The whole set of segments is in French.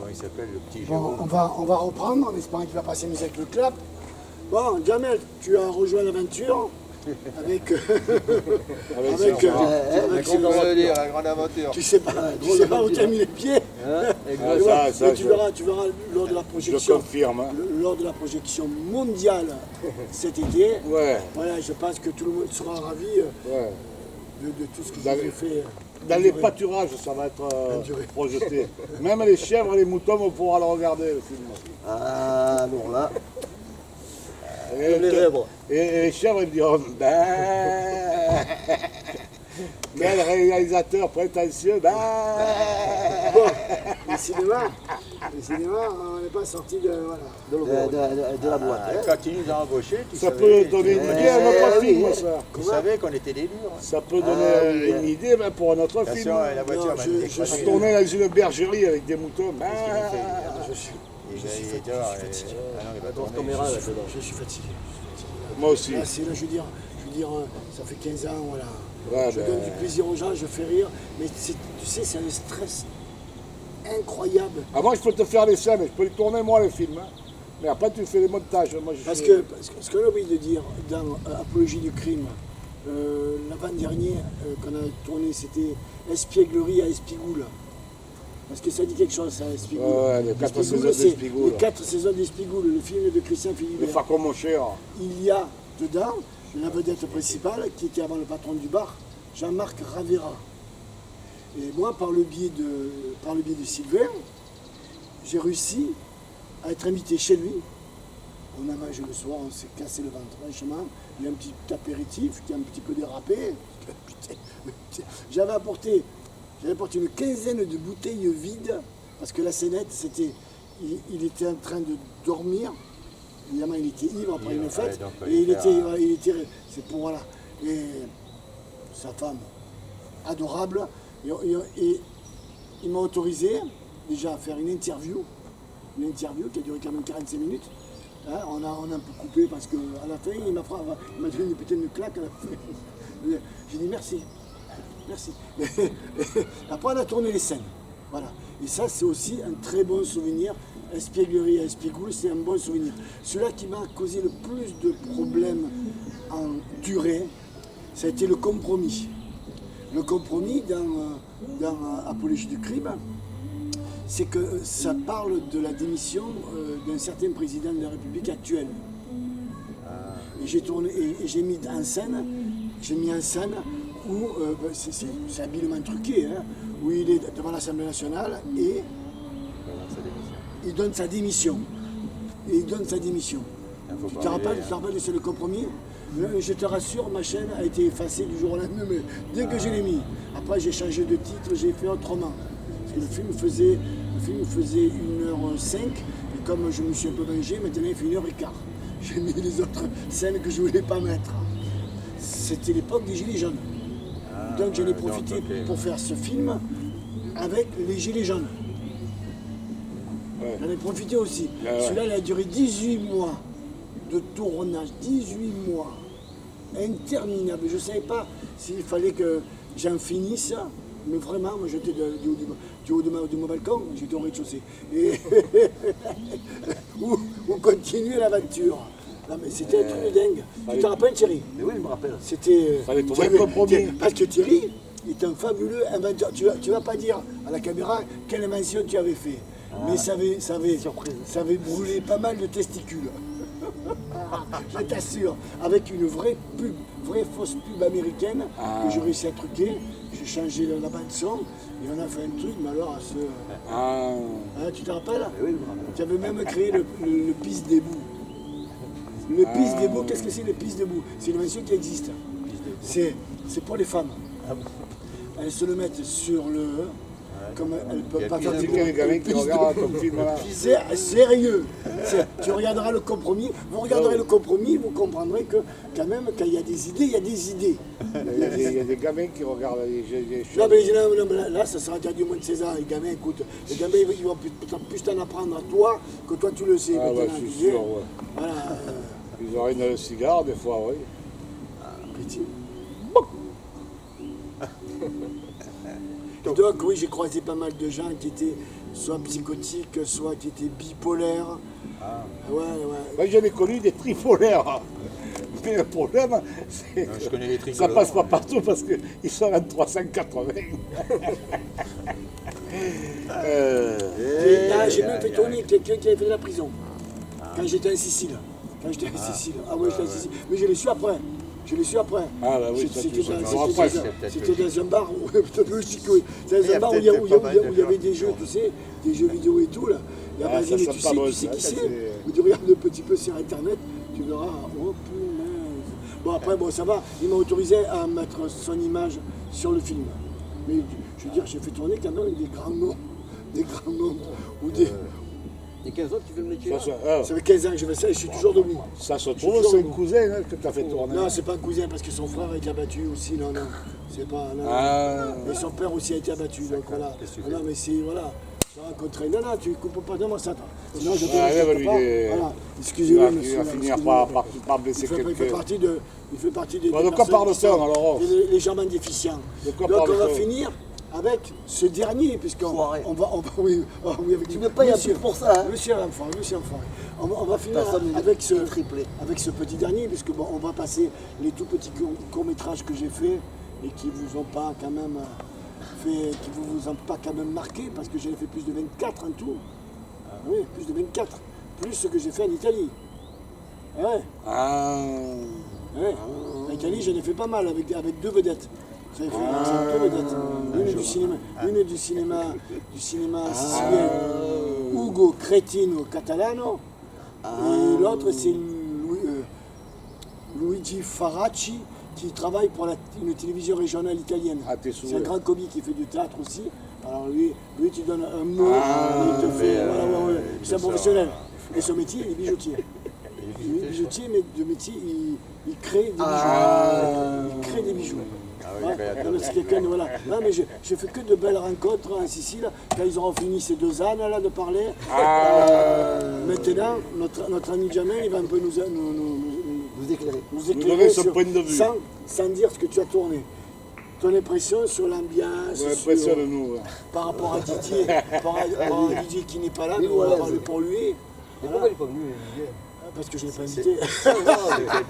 il s'appelle, le petit Bon, Jérôme. on va reprendre en espérant qu'il va passer musique avec le clap. Bon, Jamel, tu as rejoint l'aventure avec. avec. Comment le dire, la grande aventure. Tu sais pas où tu as mis les pieds. Mais tu verras lors de la Je projection. confirme. Hein. Lors de la projection mondiale cet été. Ouais. Voilà, je pense que tout le monde sera ravi Ouais. de tout ce que vous avez fait. Dans les pâturages, ça va être projeté. Même les chèvres et les moutons vont pouvoir le regarder, le film. Ah, alors là, Et les chèvres, ils me diront ben. Quel réalisateur prétentieux, ben. Bon, le cinéma, on n'est pas sorti de. Voilà. de la boîte. Ah, quand ils nous ont embauchés, tu Ça savais, peut donner une idée à notre film, oui. ça. tu savais qu'on était des durs. Hein. Ça peut donner une idée ben, pour notre film. Attention, la voiture Non, m'a je décroché. Tourner dans une bergerie avec des moutons. Ben. Je suis Il est dehors. Ah non, il va tourner. caméra là, dedans. Je suis fatigué. Moi aussi. Là, je veux dire, ça fait 15 ans, voilà. Ouais, Je ben. donne du plaisir aux gens, je fais rire, mais tu sais, c'est un stress incroyable. Avant, je peux te faire les scènes, je peux les tourner moi les films. Hein. Mais après, tu fais les montages. Moi, je Parce fais- que ce qu'on a oublié de dire dans Apologie du crime, l'avant-dernier qu'on a tourné, c'était Espièglerie à Espigoule. Parce que ça dit quelque chose, ça, Espigoule. Ouais, les 4 saisons c'est d'Espigoule. Les 4 saisons d'Espigoule, le film de Christian Le Philibert. Faco mon cher. Il y a dedans la vedette principale, qui était avant le patron du bar, Jean-Marc Ravera. Et moi, par le biais de Sylvain, j'ai réussi à être invité chez lui. On a mangé le soir, on s'est cassé le ventre, franchement. Il y a un petit apéritif qui a un petit peu dérapé. J'avais apporté une quinzaine de bouteilles vides, parce que la scénette, il était en train de dormir. Évidemment, il était ivre après une fête. Ouais, donc, et il était, c'est pour, voilà. Et sa femme, adorable. Et il m'a autorisé déjà à faire une interview qui a duré quand même 45 minutes. Hein, on a un peu coupé parce qu'à la fin, il m'a donné une putain de claque à la fin. J'ai dit merci. Merci. Après, on a tourné les scènes. Voilà. Et ça, c'est aussi un très bon souvenir. Espièglerie à Espigoule, c'est un bon souvenir. Celui qui m'a causé le plus de problèmes en durée, ça a été le compromis. Le compromis dans Apologie du crime, c'est que ça parle de la démission d'un certain président de la République actuelle. Et j'ai tourné et j'ai mis en scène où c'est habilement truqué, hein, où il est devant l'Assemblée nationale et il donne sa démission. Tu te rappelles de ce le compromis? Je te rassure, ma chaîne a été effacée du jour au lendemain, mais dès que je l'ai mis. Après, j'ai changé de titre, j'ai fait autrement. Parce que le film faisait 1h05, et comme je me suis un peu vengé, maintenant il fait 1h15. J'ai mis les autres scènes que je ne voulais pas mettre. C'était l'époque des Gilets jaunes. Donc j'en ai profité pour faire ce film avec les Gilets jaunes. Ouais. J'en ai profité aussi. Ouais. Celui-là, il a duré 18 mois de tournage, 18 mois, interminable. Je ne savais pas s'il fallait que j'en finisse, mais vraiment, moi j'étais du haut de mon balcon, j'étais au rez-de-chaussée. Et où continuer l'aventure. Non, mais c'était un truc de dingue. Tu te rappelles, Thierry? Mais oui, je me rappelle. C'était. Fallait trouver un compromis. Parce que Thierry est un fabuleux inventeur. Tu vas pas dire à la caméra quelle invention tu avais fait. Mais ça avait brûlé pas mal de testicules. Je t'assure. Avec une vraie fausse pub américaine que j'ai réussi à truquer. J'ai changé la bande son et on a fait un truc, mais alors à ce. Hein, tu te rappelles? Oui, je me rappelle. Tu avais même créé le pisse debout. Le pisse debout, qu'est-ce que c'est le pisse debout? C'est une invention qui existe. C'est pour les femmes. Elles se le mettent sur le. Comme elles ne peuvent pas faire C'est les gamins qui regardent ton film là. C'est sérieux. Tu regarderas le compromis, vous regarderez le compromis, vous comprendrez que quand même, quand il y a des idées, il y a des idées. Il y a des gamins qui regardent les Non, mais là, ça sera interdit au moins de 16 ans. Les gamins, écoute, les gamins, ils vont plus t'en apprendre à toi que toi, tu le sais. Ah ouais, maintenant, je tu suis sais. sûr, ouais. Voilà. Ils auraient le cigare des fois, oui. Petit. Doc, oui, j'ai croisé pas mal de gens qui étaient soit psychotiques, soit qui étaient bipolaires. Ouais, ouais. Moi, j'en ai connu des tripolaires. Mais le problème, c'est Non, je connais les que ça tricolores. passe pas partout parce qu'ils sont à 380. J'ai même fait tourner quelqu'un qui avait fait de la prison. Quand j'étais en Sicile. Ah ouais, j'étais en Sicile. Mais je l'ai su après. Ah bah oui, ça, C'était tu sais, dans- alors c'était après, dans- c'est c'était peut-être dans un bar, peut-être logique, oui. C'était dans un bar où il y avait des jeux, tu sais, des jeux vidéo et tout, là. Et Ah, vas-y, ça, mais c'est tu pas sais, bon, tu sais ça, qui ça, c'est c'est- ou tu regardes un petit peu sur Internet, tu verras, oh punaise. Bon, après, bon, ça va, il m'a autorisé à mettre son image sur le film. Mais je veux dire, j'ai fait tourner quand même des grands noms, ou des... Et 15 ans, tu fais le métier là? Ça fait 15 ans que je fais ça et je suis toujours debout. Ça se Je suis trouve, toujours c'est un debout. cousin hein, que tu as fait tourner. Non, c'est pas un cousin parce que son frère a été abattu aussi, non. C'est pas. Non. Ah. Et son père aussi a été abattu, donc voilà. Non, mais c'est. Voilà. J'ai rencontré. Non, tu coupes pas de moi ça, toi. Sinon, je te Ah, respecte lui, pas. Voilà. il Excusez-moi, va monsieur. finir excusez-moi. par blesser Il fait quelqu'un. partie de. Il fait partie des. Bon, des de quoi personnes parle-t-on, qui sont alors légèrement déficients. De quoi Donc on va parle-t-on finir avec ce dernier, puisqu'on Foiré. on va. Oui, avec Tu me payes un peu pour ça, hein? Monsieur Enfoiré. On va finir Personne n'est avec ce, triplé. avec ce petit dernier, puisque bon, on va passer les tout petits courts-métrages que j'ai faits et qui vous ont pas quand même marqué, parce que j'en ai fait plus de 24 en tout. Oui, plus de 24. Plus ce que j'ai fait en Italie. Ouais, Ah. ouais. En Italie, j'en ai fait pas mal avec deux vedettes. J'en ai fait deux vedettes. Une du cinéma sicilien, Ugo Cretino Catalano. Et l'autre, c'est Luigi Faracci, qui travaille pour une télévision régionale italienne. Ah, t'es C'est un sourd. grand comique qui fait du théâtre aussi. Alors lui tu donnes un mot, il te fait. Voilà, ouais. C'est un professionnel. Et son métier, il est bijoutier. Il est bijoutier, mais de métier, il crée des bijoux. Il crée des bijoux. Ouais, non, mais c'est quelqu'un de voilà. Non, mais je fais que de belles rencontres en Sicile. Quand ils auront fini ces 2 ânes là de parler, maintenant notre ami Jamel, il va un peu nous Vous éclairer. donner son point de vue. sans dire ce que tu as tourné. Ton impression sur l'ambiance, L'impression de nous. ouais. par rapport à Didier, par rapport à Didier qui n'est pas là, mais on va voilà, parler pour lui. Et pourquoi il n'est pas venu, Didier? Parce que je ne l'ai pas invité.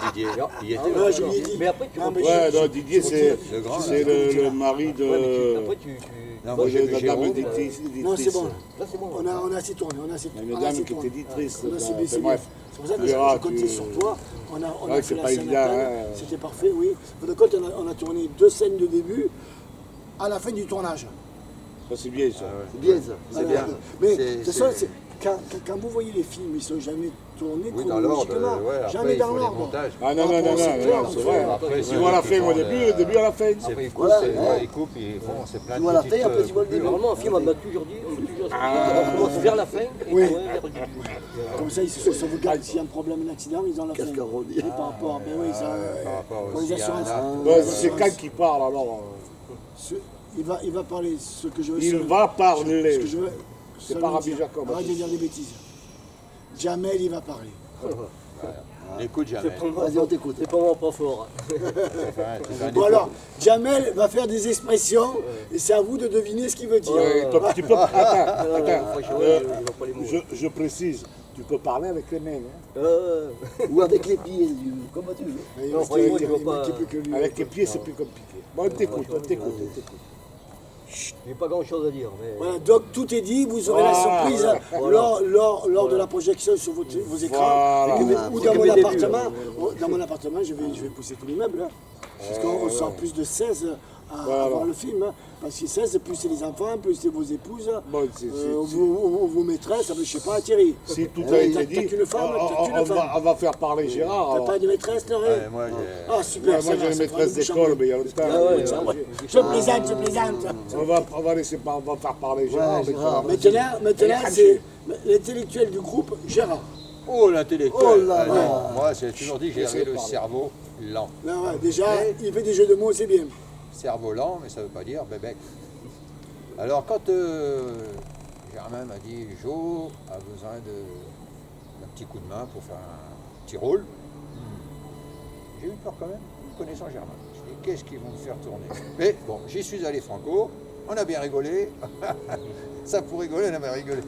Didier, il était Ouais, je lui ai dit. Mais après, tu Non, mais Ouais, je- non, Didier, c'est Le grand, le mari de. Ouais, mais après, tu... Non, moi j'ai vu de la Jérôme. dame éditrice. Non, c'est bon. Là, c'est bon. On a assez tourné. Il y a une on a dame assez qui tourné. était éditrice. On a assez enfin, baissé. bref. C'est pour ça que Tu verras, je comptais sur toi. On a Ouais, fait c'est la pas scène évident, à peine. hein. C'était parfait, oui. De compte, on a tourné 2 scènes de début à la fin du tournage. Ça, c'est bien, ça. C'est bien ça. C'est bien. Mais C'est- de toute façon, quand vous voyez les films, ils ne sont jamais tournés Oui, dans l'ordre. chronologiquement. Ouais, Jamais après, il dans faut les l'ordre. montages. Ah non, non, Ah, non, bon, c'est non, clair, non, c'est c'est vrai. clair. Après, Ils vont à la fin au début, le début à la fin. C'est Après, voilà, ouais. ils coupent, ils font, c'est plein de Tu vois la petites, fin, après tu vois le coupures. début. Normalement, un film, on m'a toujours dit, on commence vers la fin et Oui. on va vers le début. Comme ça, ils se sauvegardent. S'il y a un problème, un accident, ils ont la fin. Cascaroni. Et par rapport, ben oui, ça, Par rapport pour les aussi à un assurances. acte. Ouais, c'est quand qui parle alors. Il va parler ce que je veux. Il seul- va ce parler. que je veux. C'est seulement pas Rabbi dire. Jacob. Arrête de dire des bêtises. Jamel, il va parler. N'écoute jamais. Vas-y, on t'écoute. C'est pas mon point fort. Bon alors, Jamel va faire des expressions et c'est à vous de deviner ce qu'il veut dire. Ouais, tu peux. Attends, Franchement, euh, je vois pas les mots. je précise, tu peux parler avec les mains. hein. Ou avec les pieds, comme tu veux. Il Non, ne franchement, je vois manquait pas. plus que lui. Avec les pieds, c'est plus compliqué. Bon, on t'écoute, on t'écoute, on t'écoute. J'ai pas grand chose à dire. Mais... Voilà, donc tout est dit, vous aurez la surprise lors de la projection sur vos écrans. Voilà. Ou C'est dans que mon mes débuts, appartement. Dans mon appartement, je vais pousser tous les meubles. Hein, parce qu'on sort plus de 16 à voir le film. Hein, parce que 16, plus c'est les enfants, plus c'est vos épouses, Bon, vos maîtresses, je sais pas, Thierry. si tout Eh a oui, été t'as dit, qu'une femme, t'as qu'une femme. on va faire parler Gérard. T'as alors. pas de maîtresse, Thierry Ouais, moi, j'ai- Ah super, Ouais, moi ça va, j'ai une ça maîtresse fera d'école, une mais il y a longtemps. Je plaisante. On va laisser on va faire parler Gérard. Ouais, Gérard. Maintenant c'est l'intellectuel du groupe, Gérard. Oh, l'intellectuel. Oh là là. Ouais, moi, j'ai toujours dit que j'avais le cerveau lent. Là, ouais, déjà, il fait des jeux de mots, c'est bien. Cerveau lent, mais ça ne veut pas dire bébé. Alors, quand Germain m'a dit Jo a besoin d'un petit coup de main pour faire un petit rôle, j'ai eu peur quand même, connaissant Germain. Je dis qu'est-ce qu'ils vont me faire tourner. Mais bon, j'y suis allé franco. On a bien rigolé. Ça pour rigoler, on avait rigolé.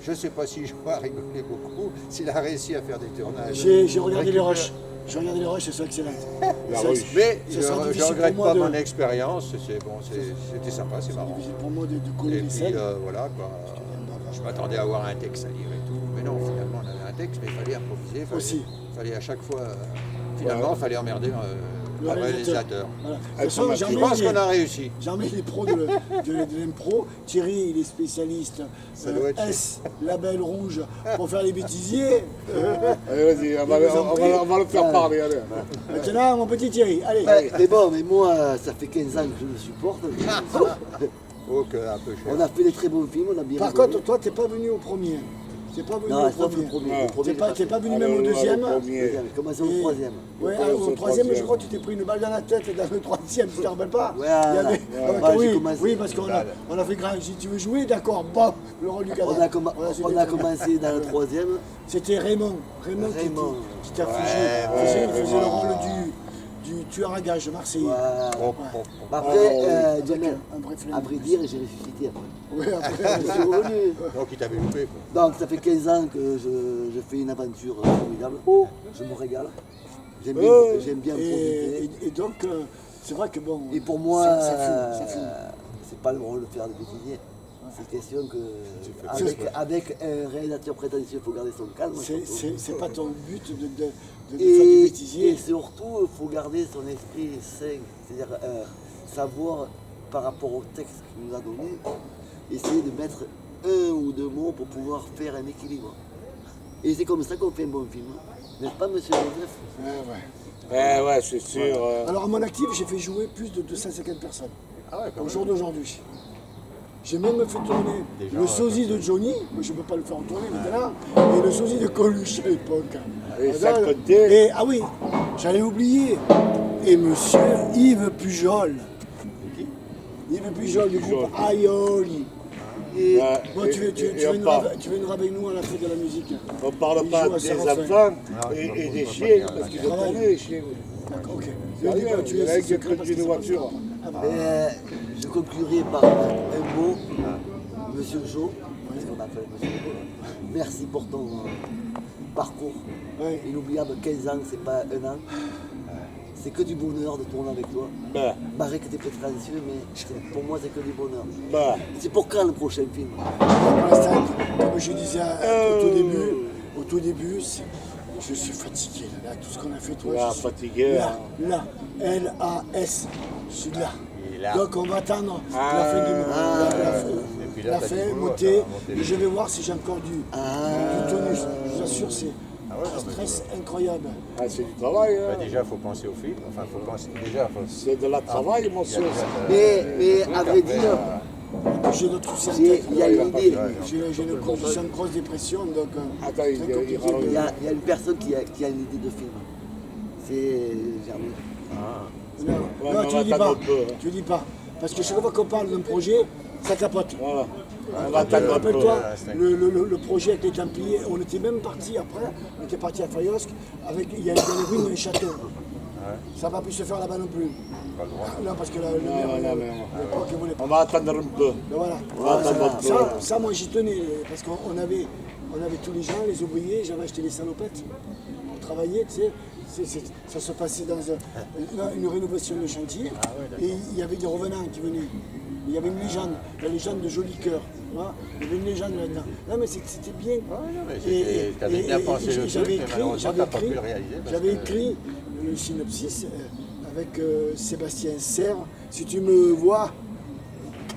Je ne sais pas si Joe a rigolé beaucoup, s'il a réussi à faire des tournages. J'ai regardé les rushs. J'ai regardé les rushs, elles sont excellentes. Mais je Ça sera ne difficile regrette pour moi pas de- mon expérience, c'était sympa, c'est marrant. difficile pour moi de coller Et les puis scènes. voilà quoi. Je m'attendais à avoir un texte à lire et tout. Mais non, finalement on avait un texte, mais il fallait improviser. Aussi. Il fallait à chaque fois. Finalement, il fallait emmerder Le le réalisateur. réalisateur. Voilà. De toute façon, Je pense qu'on a réussi. Jamais les pros de l'impro. Thierry, il est spécialiste Ça doit être S, label rouge, pour faire les bêtisiers. Allez, vas-y, on va le faire parler. Allez. Maintenant, mon petit Thierry, allez. Ouais, mais bon, mais moi, ça fait 15 ans que je le supporte. Oh, que un peu cher. On a fait des très bons films, on a bien Par rigolé. contre, toi, t'es pas venu au premier. T'es pas venu Non, au sauf le premier. premier. Le premier, T'es pas, j'ai t'es pas venu Allez, même au on va deuxième. au premier. Deuxième, commencez au Et- troisième. Ouais, Au au troisième, je troisième. crois que tu t'es pris une balle dans la tête dans le troisième, tu te rappelles pas? Ouais, Il y avait- ouais, Ah, j'ai oui, commencé. oui, parce qu'on a fait grand. Si tu veux jouer, d'accord, bon, le rôle du cadavre. On a, commen- Voilà, c'était on a très bien. commencé dans le troisième. C'était Raymond Raymond. qui t'a figé. ouais, Il faisait ouais. le rôle du tueur à gages marseillais. Voilà. Oh, oh, oh. Après, Jamel, Un vrai flemme. à vrai dire, j'ai ressuscité après. Ouais, après, Je suis revenu. Donc il t'avait loupé quoi. Donc ça fait 15 ans que je fais une aventure formidable. Je me régale. J'aime bien profiter. et donc, c'est vrai que bon. Et pour moi, ça fume. c'est pas le rôle de faire des bêtisiers. C'est question que avec un réalisateur prétentieux, il faut garder son calme. C'est pas ton but de faire du Et bêtisier. surtout, il faut garder son esprit sain, c'est-à-dire savoir par rapport au texte qu'il nous a donné, essayer de mettre un ou deux mots pour pouvoir faire un équilibre. Et c'est comme ça qu'on fait un bon film. N'est-ce pas, monsieur Joseph? Ouais, ouais. Ouais, c'est sûr. Alors, à mon actif, j'ai fait jouer plus de 250 personnes. Ah ouais, quand Au même. jour d'aujourd'hui. J'ai même fait tourner Déjà, le sosie de Johnny, mais je ne peux pas le faire tourner maintenant, et le sosie de Coluche à l'époque. Et ça, ça comptait. et, ah oui, j'allais oublier. Et monsieur Yves Pujol. Yves Pujol du groupe Aioli. Et Ouais, bon, tu et on veux parle. venir avec nous à la fête de la musique. On parle Il pas joue à des Saint-Raphaël. enfants Non, et des on va chiens, pas parce dire. qu'ils ont tourné les chiens. D'accord, ok. Il y a Ne dis rien, pas, tu il y a laisses rien ce qui a secret parce conduit que une c'est pas voiture. Ah bah. Je conclurai par un mot. Monsieur Jo, parce qu'on appelle Monsieur Jo, là. Merci pour ton parcours. Ouais. Inoubliable, 15 ans, c'est pas un an. C'est que du bonheur de tourner avec toi. Bah, Barré que t'es prétentieux, mais pour moi, c'est que du bonheur. bah. C'est pour quand le prochain film? Pour l'instant, comme je disais au tout début, je suis fatigué. Là, tout ce qu'on a fait, toi, Là, je suis fatigué, Là, L-A-S, je suis là. Il est là. Donc on va attendre la fin du mois. Et puis là, La t'as fin, du boulot, monter, ça va monter. et je vais voir si j'ai encore du tonus. Je vous assure, c'est Ah ouais, un non, mais stress incroyable. Ah, c'est du travail. Hein. Bah, déjà, il faut penser au film. Enfin, faut penser. Déjà, C'est de la travail, mon il y a monsieur. déjà Mais à vrai après, dire, J'ai d'autres soucis en il tête. y a une idée. J'ai une condition de grosse dépression, donc Attends, très il compliqué. rallonge. Il y a une personne qui a une idée de film. C'est Germain. Non, Ouais, non, mais tu on ne dis va pas. attendre un peu, hein. Tu ne dis pas. Parce que chaque fois qu'on parle d'un projet, ça tapote. Voilà. On va attendre un peu. Rappelle-toi, c'est le projet avec les Templiers, on était même parti après, on était parti à Fayosque, il y a les ruines d'un château. Ça n'a pas pu se faire là-bas non plus. pas le droit. Non, parce que le maire, non, à mais l'époque, il voulait pas. On va attendre un peu. Mais voilà. On va attendre un peu. Ça, moi j'y tenais, parce qu'on avait tous les gens, les ouvriers, j'avais acheté les salopettes pour travailler, tu sais. Ça se passait dans une rénovation de chantier, et il y avait des revenants qui venaient. Il y avait une légende, la légende de Joli Cœur. Tu vois, il y avait une légende là-dedans. Non, mais c'était bien. non, mais t'avais bien pensé le truc, j'avais mais malheureusement, t'as pas pu le réaliser. parce j'avais que- écrit le synopsis avec Sébastien Serre. Si tu me vois,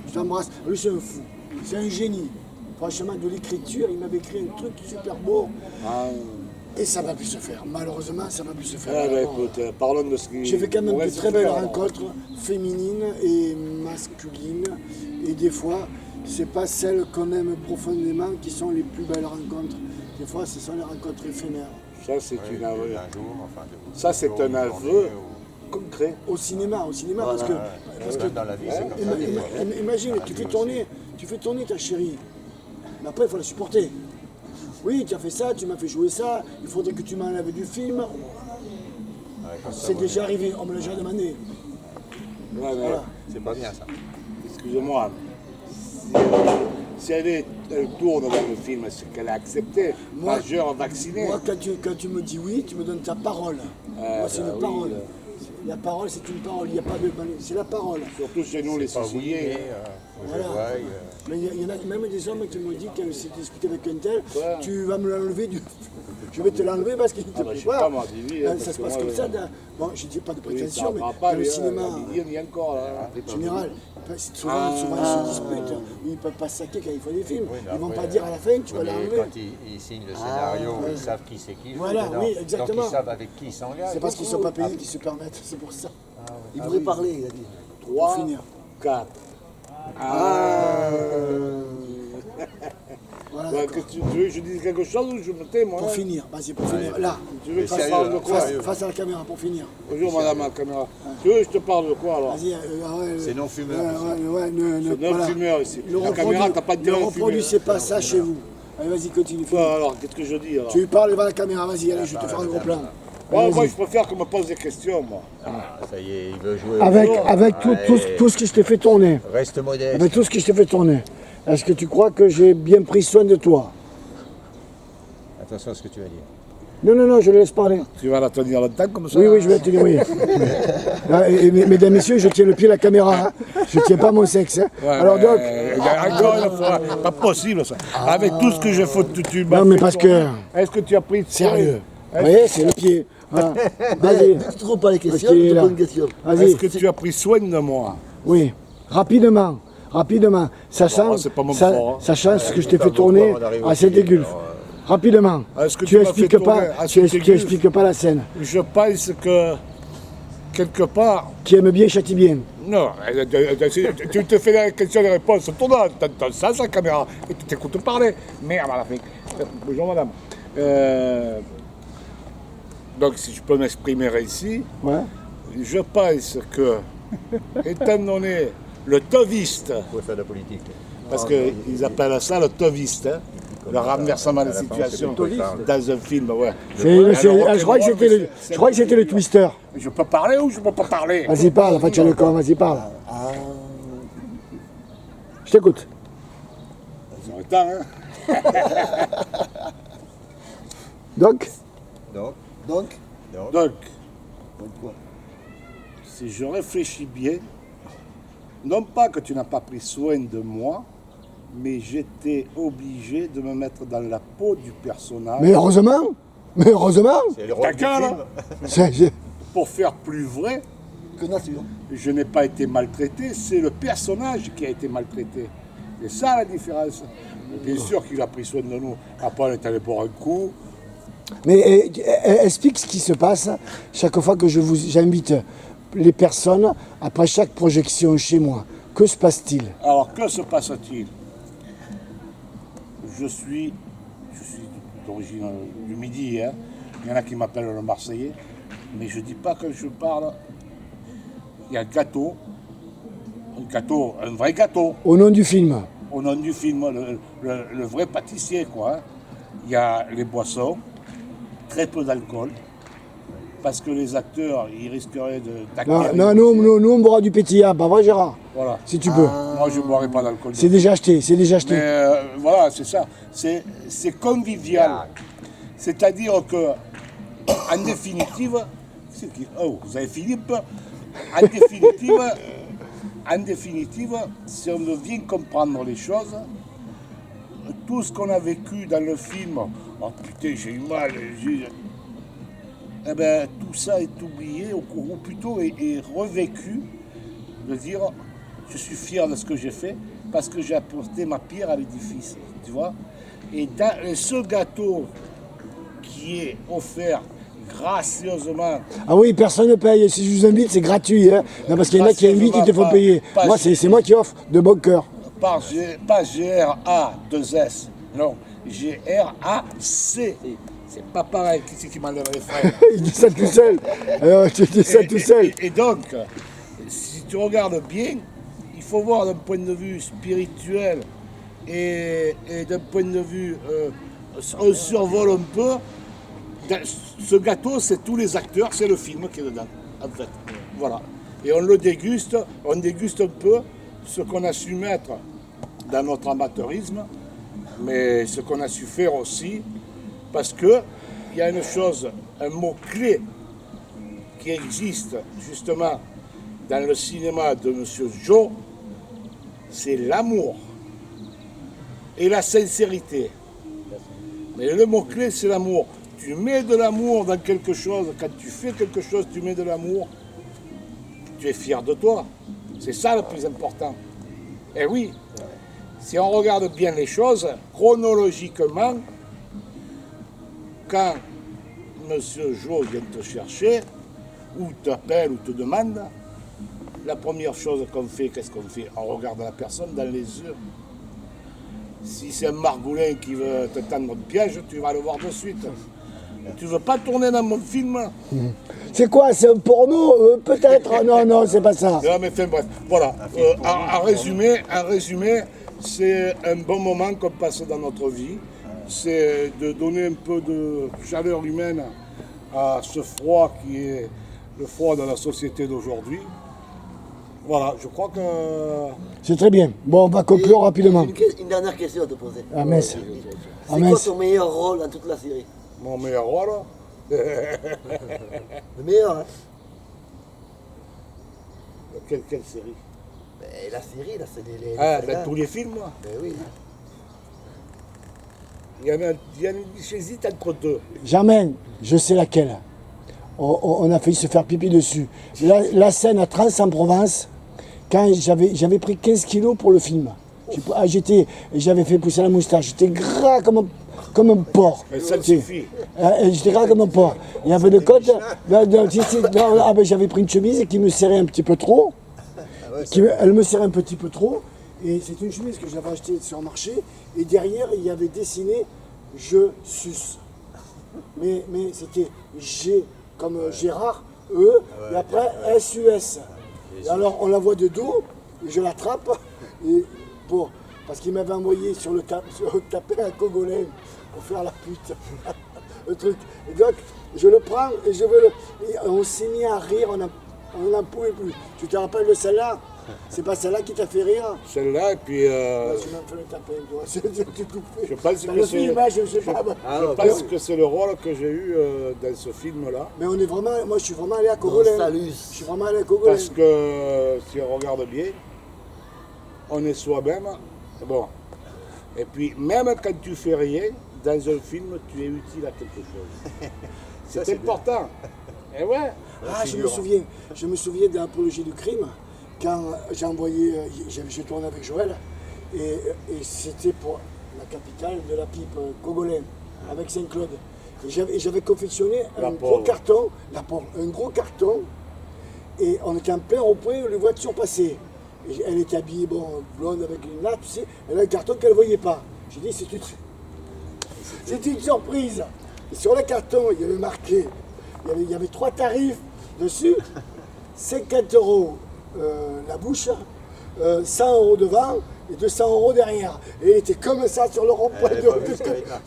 je t'embrasse. Lui, c'est un fou. C'est un génie. Franchement, de l'écriture, il m'avait écrit un truc super beau. Et ça va plus se faire. Malheureusement, ça va plus se faire. Eh ben, Alors, écoute, parlons de ce qui. j'ai fait quand même pourrait de se très belles faire. rencontres féminines et masculines. Et des fois, c'est pas celles qu'on aime profondément qui sont les plus belles rencontres. Des fois, ce sont les rencontres éphémères. Ça, c'est Ouais, une aveu. d'un jour, enfin, de- Ça, c'est jour, un une aveu journée, concret. Au cinéma, parce que, parce que Même dans la vie, c'est comme ça. des fois. imagine, tu fais tourner ta chérie. Mais après, il faut la supporter. Oui, tu as fait ça, tu m'as fait jouer ça, il faudrait que tu m'enlèves du film. Ouais, quand ça C'est va, déjà arrivé, on me l'a déjà demandé. Ouais, mais Voilà. C'est pas bien ça. excusez-moi, si elle tourne dans le film, c'est qu'elle a accepté, Moi- majeur, vacciné. Moi, quand tu me dis oui, tu me donnes ta parole. Moi, c'est une oui, parole. La parole, c'est une parole. Il n'y a pas de. C'est la parole. Surtout chez nous, les Pas oui, Siciliens. mais faut que je Voilà. voie, Mais il y en a même des hommes qui me disent que c'est discuté avec un tel, Ouais. tu vas me l'enlever du. Je vais te l'enlever parce qu'il te Ah bah, je plaît sais pas. pas, moi, dis-lui, parce Ça se que passe moi, comme ça. Bon, je ne dis pas de Oui, prétention, mais ça va dans pas, le lui, cinéma. il y a encore, là. En général, souvent ils se disputent. Ils ne peuvent pas se saquer quand ils font des films. Oui, mais ils ne vont après, pas dire à la fin, tu vas mais l'enlever. quand ils signent le scénario, ils savent qui c'est qui joue Voilà, dedans. oui, exactement. Donc ils savent avec qui ils s'engagent. C'est parce qu'ils ne sont pas payés qu'ils se permettent, c'est pour ça. Il voudrait parler, il a dit. 3, finir. 4. Voilà, Ouais, d'accord. que tu veux que je dise quelque chose ou je me tais, moi Pour hein? finir, vas-y, pour finir. Là, Tu veux que je te sérieux, parle de là, quoi sérieux. face à la caméra, pour finir. Bonjour madame la caméra. Tu veux que je te parle de quoi alors? Vas-y, C'est non-fumeur, Ouais, C'est neuf fumeurs ici. Ne La caméra, t'as pas de ne dire un reproduisez pas ça chez vous. Allez, vas-y, continue. Quoi, alors, qu'est-ce que je dis alors? Tu lui parles devant la caméra, vas-y, allez, je vais te faire un gros plan. Moi, Vas-y. je préfère qu'on me pose des questions, moi. Ah, ça y est, il veut jouer. Avec tout ce que je t'ai fait tourner, Reste modeste. avec tout ce que je t'ai fait tourner, est-ce que tu crois que j'ai bien pris soin de toi? Attention à ce que tu vas dire. Non, je le laisse parler. Tu vas la tenir longtemps comme ça? Oui, je vais tenir, oui. Ah, et mesdames, messieurs, je tiens le pied à la caméra. Hein. Je ne tiens pas mon sexe. Hein. Ouais, Alors donc. encore une fois, pas possible ça. Avec tout ce que j'ai fait, tu m'as Non, mais fait parce tourner. que. Est-ce que tu as pris Sérieux. Vous voyez, c'est le pied. Voilà. Vas-y. Dès que tu trouves pas les questions, Parce qu'il tu est te là. poses une question. Est-ce Vas-y. que tu as pris soin de moi? Oui. Rapidement. Sachant, Bon, c'est pas mon fort, hein. sachant ce que je t'ai pas fait mon tourner fort, on arrive à au Saint-Égulf. film, Rapidement. Est-ce que Tu tu m'as fait expliques tourner pas, à tu Saint-Égulf? expliques pas la scène. Je pense que quelque part, Qui aime bien, châtie bien. non, tu te fais la question de réponse, tourne dans ça, sa caméra, et tu t'écoutes parler. Merde à la fin. Bonjour madame. Donc si je peux m'exprimer ici, Ouais. je pense que, étant donné le toviste, Vous pouvez faire de la politique. parce qu'ils appellent ça le toviste, hein, le renversement de situation dans un film, ouais. Je crois que c'était le twister. Je peux parler ou je peux pas parler? Vas-y, parle, enfin, tu as le corps, vas-y, parle. Je t'écoute. Ils ont le temps, hein. Donc, Donc, Donc, quoi? si je réfléchis bien, non pas que tu n'as pas pris soin de moi, mais j'étais obligé de me mettre dans la peau du personnage mais heureusement, C'est le rôle du D'accord, film. c'est- pour faire plus vrai. Que nature. Je n'ai pas été maltraité, c'est le personnage qui a été maltraité. C'est ça la différence. Bien sûr qu'il a pris soin de nous. Après, on est allé boire un coup. Mais explique ce qui se passe chaque fois que j'invite les personnes après chaque projection chez moi. Que se passe-t-il? Alors, que se passe-t-il? Je suis d'origine du Midi, hein. Il y en a qui m'appellent le Marseillais, mais je ne dis pas que je parle. Il y a un gâteau, un vrai gâteau, Au nom du film. au nom du film, le vrai pâtissier, quoi. Hein. Il y a les boissons, très peu d'alcool, parce que les acteurs, ils risqueraient d'acquérir. Non, nous, on boira du pétillant, pas vrai, Gérard? Voilà. Si tu peux. Moi, je ne boirai pas d'alcool. C'est déjà acheté, Mais voilà, c'est ça. C'est convivial. C'est-à-dire que, en définitive, oh, vous avez Philippe. En définitive, si on veut bien comprendre les choses, tout ce qu'on a vécu dans le film, oh putain, j'ai eu mal, eh ben, tout ça est oublié, ou plutôt est revécu, de dire, je suis fier de ce que j'ai fait, parce que j'ai apporté ma pierre à l'édifice, tu vois. Et ce gâteau qui est offert gracieusement. Ah oui, personne ne paye. Si je vous invite, c'est gratuit. Hein. Non, parce qu'il y en a qui invitent, ils te font payer. Moi, c'est moi qui offre, de bon cœur. Pas G-R-A-2-S, non, G-R-A-C. C'est pas pareil, qui c'est qui m'enlève les freins? Il dit ça tout seul. Tu dis ça tout seul. Et donc, si tu regardes bien, il faut voir d'un point de vue spirituel et d'un point de vue, on survole un peu. Ce gâteau, c'est tous les acteurs, c'est le film qui est dedans, en fait. Voilà. Et on le déguste, on déguste un peu ce qu'on a su mettre dans notre amateurisme, mais ce qu'on a su faire aussi, parce que il y a une chose, un mot-clé qui existe justement dans le cinéma de M. Joe, c'est l'amour et la sincérité. Mais le mot-clé, c'est l'amour. Tu mets de l'amour dans quelque chose, quand tu fais quelque chose, tu mets de l'amour, tu es fier de toi. C'est ça le plus important. Et oui, si on regarde bien les choses, chronologiquement, quand M. Jo vient te chercher, ou t'appelle, ou te demande, la première chose qu'on fait, qu'est-ce qu'on fait? On regarde la personne dans les yeux. Si c'est un margoulin qui veut te tendre un piège, tu vas le voir de suite. Tu veux pas tourner dans mon film? C'est quoi? C'est un porno? Peut-être. Ah, non, non, c'est pas ça. Non, mais enfin, bref. Voilà. En résumé, c'est un bon moment qu'on passe dans notre vie. C'est de donner un peu de chaleur humaine à ce froid qui est le froid de la société d'aujourd'hui. Voilà, je crois que... C'est très bien. Bon, on va conclure rapidement. Une dernière question à te poser. Ah, mince. C'est Ah, quoi mince. ton meilleur rôle dans toute la série? Mon meilleur rôle, Le meilleur, hein? quelle série? Ben, la série, là, c'est les Ah, sagas. dans tous les films, Ben oui. j'hésite entre deux. Germain, je sais laquelle. On a failli se faire pipi dessus. La scène à Trans en Provence, quand j'avais pris 15 kilos pour le film. J'avais fait pousser la moustache. J'étais gras comme un porc. Mais ça suffit. J'étais gras comme un porc. Il y avait de côte. J'avais pris une chemise qui me serrait un petit peu trop. Elle me serrait un petit peu trop. Et c'est une chemise que j'avais achetée sur le marché. Et derrière, il y avait dessiné « Je suce ». Mais c'était G comme Gérard, E, et après S-U-S. Et alors on la voit de dos, et je l'attrape, et parce qu'il m'avait envoyé sur le tapis un Cogolin pour faire la pute, le truc. Et donc je le prends et je veux et on s'est mis à rire, on n'en pouvait plus. Tu te rappelles de celle-là? C'est pas celle-là qui t'a fait rire? Celle-là, et puis... Je m'en fais le taper, toi. Je pense que le c'est- film, je sais pas. Je pense que c'est le rôle que j'ai eu dans ce film-là. Mais on est vraiment, moi je suis vraiment allé à Cogolin. Salut. Je suis vraiment allé à Cogolin. Parce que si on regarde bien, on est soi-même. Bon. Et puis, même quand tu fais rien, dans un film, tu es utile à quelque chose. C'est important. Et ouais. Ah, je me souviens de l'apologie du crime, quand j'ai envoyé, j'ai tourné avec Joël, et c'était pour la capitale de la pipe, Cogolin, avec Saint-Claude. Et j'avais confectionné La un pauvre. gros carton, un gros carton, et on était en plein rond-point où les voitures passaient. Et elle était habillée, blonde avec une natte, tu sais, elle a un carton qu'elle ne voyait pas. J'ai dit, c'était une surprise. Et sur le carton, il y avait marqué, il y avait 3 tarifs dessus, 50 € la bouche, 100 € devant et 200 € derrière. Et il était comme ça sur le rond-point.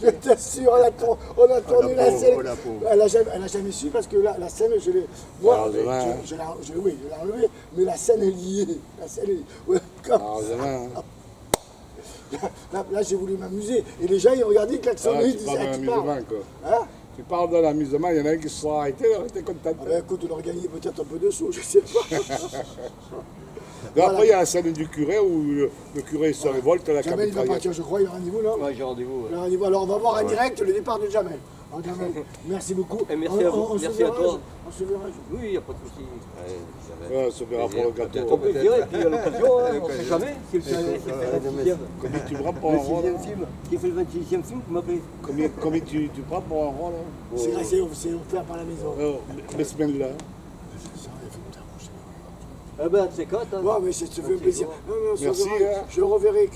Je t'assure, on a tourné la scène. Elle n'a jamais su parce que la scène, je l'ai. Moi, je l'ai enlevée, mais la scène est liée. La scène est liée. Ouais, là, j'ai voulu m'amuser. Et les gens, ils regardaient, ils klaxonnaient, ils Tu disaient, parles de ah, tu parles. l'amusement, quoi. Hein? Tu parles de l'amusement, il y en a un qui se sera arrêté, il aurait été content. Ah ben, écoute, on aurait gagné peut-être un peu de sous, je sais pas. Donc après, il y a la scène du curé où le curé se révolte à la Jamel, il va capitale. partir, je crois, il y a rendez-vous, non? Ouais, j'ai rendez-vous. Il y a rendez-vous. Alors, on va voir en direct le départ de Jamel. Alors, Jamel, merci beaucoup. Et merci à vous. On se Merci à verra, toi. On se verra. Oui, il n'y a pas de souci. Ouais, on se verra pour le gâteau. On peut le dire, et puis à l'occasion, hein, on ne sait jamais. Si le film, c'est le 26e. Combien tu prends pour un Le rôle? 6e film. Qui fait le 26e film, tu m'appelles. Combien tu prends pour un rôle? C'est offert par la maison. Les semaines là. Eh ben, c'est quand, hein. Ouais, mais ça te fait un plaisir. Non, on se Merci, verra. hein. Je reverrai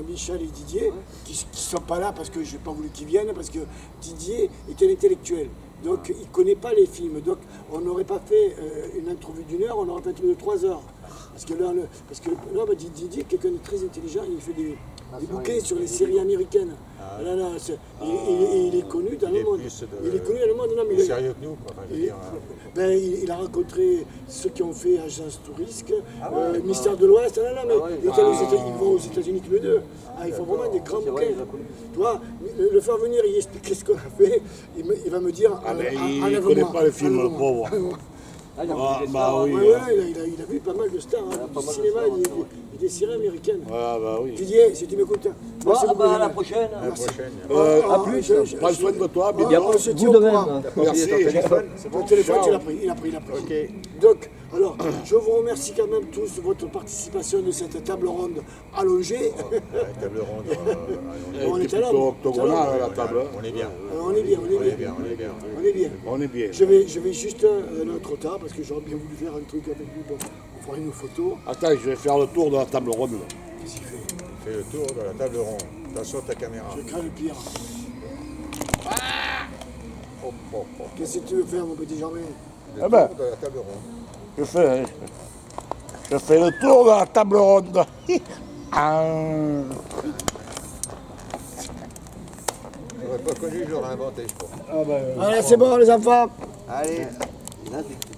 Michel et Didier, qui ne sont pas là parce que je n'ai pas voulu qu'ils viennent, parce que Didier est un intellectuel. Donc il ne connaît pas les films. Donc on n'aurait pas fait une entrevue d'1 heure, on aurait fait une de 3 heures. Parce que là, Didier est quelqu'un de très intelligent, il fait des bouquins sur les séries américaines. Là, là, il est connu dans le monde. Il est connu dans le monde. Non, mais Plus sérieux que nous, quoi. Enfin, je veux dire, ben, il a rencontré ceux qui ont fait Agence Touristique, Mystère de l'Ouest. Non, non, mais ils vont aux États-Unis tous les deux. Ah, ils font vraiment des grands bouquins. Tu vois, le faire venir, il explique ce qu'on a fait. Il va me dire. Ah, mais il ne connaît pas le film, le pauvre. Ah, il a Ah, vu des bah stars, oui. Ouais, ouais, il a vu pas mal de stars, du cinéma et des séries américaines. Ah, bah oui. Didier, si tu m'écoutes. Bon, merci ah bah, beaucoup, à la Jean. prochaine. la prochaine. Ah, À plus. Prends soin de toi, Il y a bien. on se tient vous au de courant. même. Merci. Le téléphone, Ciao. tu l'as pris, il a pris. Ok. Donc, alors, je vous remercie quand même tous de votre participation de cette table ronde allongée. La table ronde. On Elle est était à l'homme. plutôt octogonale, la table. On est bien. On est bien, on est On est bien. bien, on est bien. On est bien. On est bien. Je vais juste, non, trop tard, parce que j'aurais bien voulu faire un truc avec lui. Bon, on fera une photo. Attends, je vais faire le tour de la table ronde. Qu'est-ce qu'il fait? Fais le tour de la table ronde. Attention à ta caméra. Je crains le pire. Hop, hop, hop. Qu'est-ce que tu veux faire, mon petit Germain? Le Ah ben. tour de la table ronde. Je fais le tour de la table ronde. Ah. J'aurais pas connu, j'aurais inventé, je crois. Ah ben, Voilà, c'est bon, les enfants. Allez, là,